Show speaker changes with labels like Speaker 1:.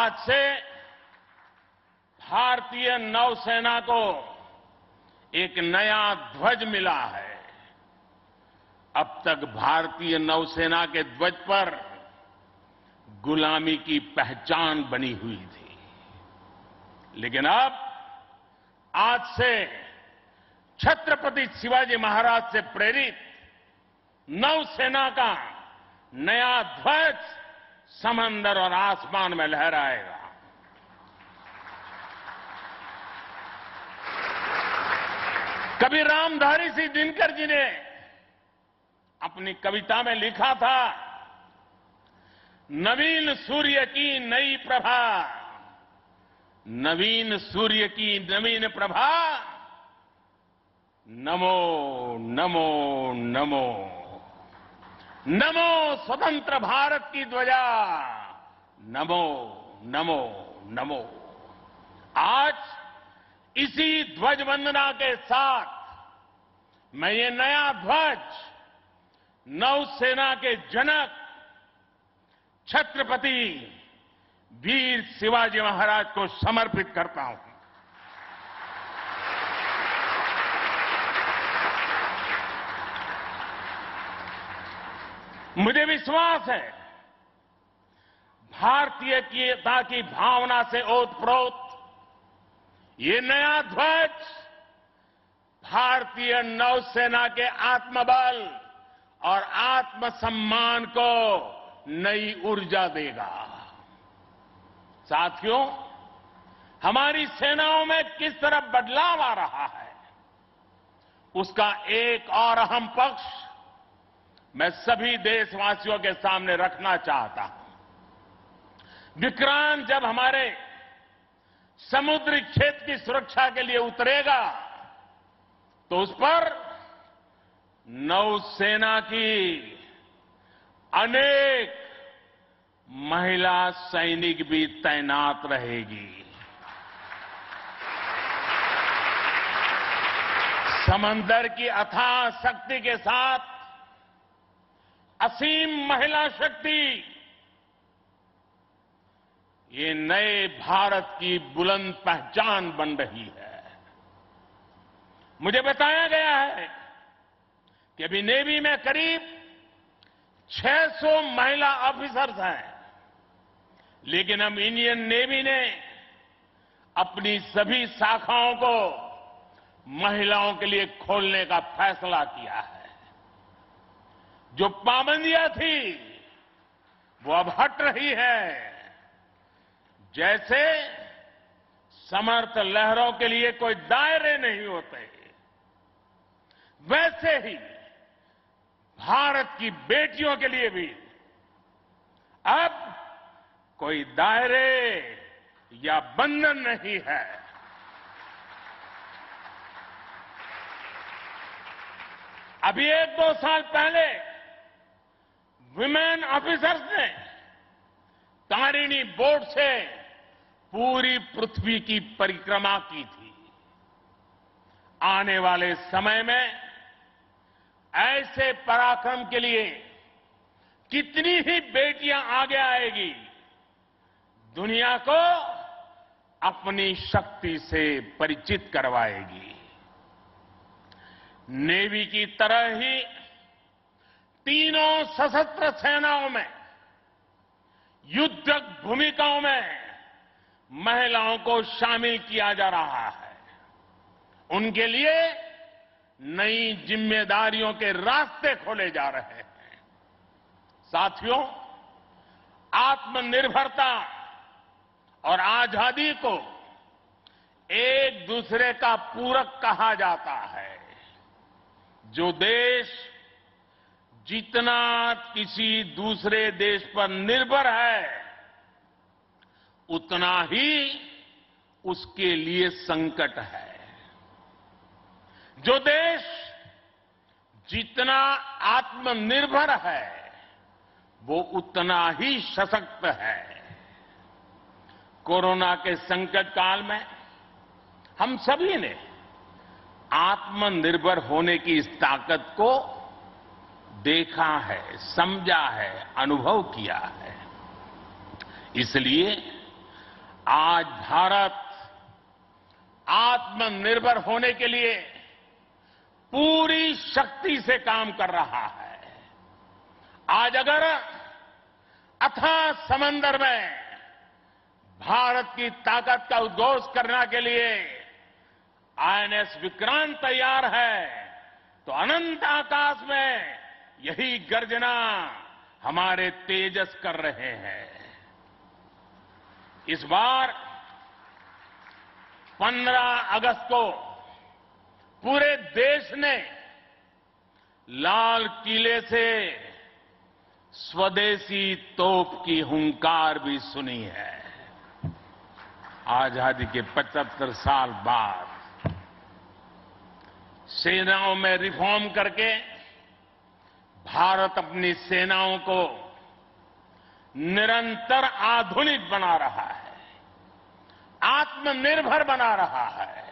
Speaker 1: आज से भारतीय नौसेना को एक नया ध्वज मिला है। अब तक भारतीय नौसेना के ध्वज पर गुलामी की पहचान बनी हुई थी, लेकिन अब आज से छत्रपति शिवाजी महाराज से प्रेरित नौसेना का नया ध्वज समंदर और आसमान में लहराएगा। कभी रामधारी सिंह दिनकर जी ने अपनी कविता में लिखा था, नवीन सूर्य की नई प्रभा, नवीन सूर्य की नवीन प्रभा, नमो नमो नमो, नमो स्वतंत्र भारत की ध्वजा, नमो नमो नमो। आज इसी ध्वज वंदना के साथ मैं ये नया ध्वज नौसेना के जनक छत्रपति वीर शिवाजी महाराज को समर्पित करता हूं। मुझे विश्वास है भारतीयता की भावना से ओतप्रोत ये नया ध्वज भारतीय नौसेना के आत्मबल और आत्मसम्मान को नई ऊर्जा देगा। साथियों, हमारी सेनाओं में किस तरह बदलाव आ रहा है, उसका एक और अहम पक्ष मैं सभी देशवासियों के सामने रखना चाहता हूं। विक्रांत जब हमारे समुद्री क्षेत्र की सुरक्षा के लिए उतरेगा तो उस पर नौसेना की अनेक महिला सैनिक भी तैनात रहेगी। समंदर की अथाह शक्ति के साथ असीम महिला शक्ति ये नए भारत की बुलंद पहचान बन रही है। मुझे बताया गया है कि अभी नेवी में करीब 600 महिला ऑफिसर्स हैं, लेकिन अब इंडियन नेवी ने अपनी सभी शाखाओं को महिलाओं के लिए खोलने का फैसला किया है। जो पाबंदियां थी वो अब हट रही है। जैसे समर्थ लहरों के लिए कोई दायरे नहीं होते, वैसे ही भारत की बेटियों के लिए भी अब कोई दायरे या बंधन नहीं है। अभी 1-2 साल पहले विमेन ऑफिसर्स ने तारिणी बोट से पूरी पृथ्वी की परिक्रमा की थी। आने वाले समय में ऐसे पराक्रम के लिए कितनी ही बेटियां आगे आएगी, दुनिया को अपनी शक्ति से परिचित करवाएगी। नेवी की तरह ही तीनों सशस्त्र सेनाओं में युद्धक भूमिकाओं में महिलाओं को शामिल किया जा रहा है। उनके लिए नई जिम्मेदारियों के रास्ते खोले जा रहे हैं। साथियों, आत्मनिर्भरता और आजादी को एक दूसरे का पूरक कहा जाता है। जो देश जितना किसी दूसरे देश पर निर्भर है, उतना ही उसके लिए संकट है। जो देश जितना आत्मनिर्भर है, वो उतना ही सशक्त है। कोरोना के संकट काल में हम सभी ने आत्मनिर्भर होने की इस ताकत को देखा है, समझा है, अनुभव किया है। इसलिए आज भारत आत्मनिर्भर होने के लिए पूरी शक्ति से काम कर रहा है। आज अगर अथाह समंदर में भारत की ताकत का उद्घोष करने के लिए आईएनएस विक्रांत तैयार है, तो अनंत आकाश में यही गर्जना हमारे तेजस कर रहे हैं। इस बार 15 अगस्त को पूरे देश ने लाल किले से स्वदेशी तोप की हुंकार भी सुनी है। आजादी के 75 साल बाद सेनाओं में रिफॉर्म करके भारत अपनी सेनाओं को निरंतर आधुनिक बना रहा है, आत्मनिर्भर बना रहा है।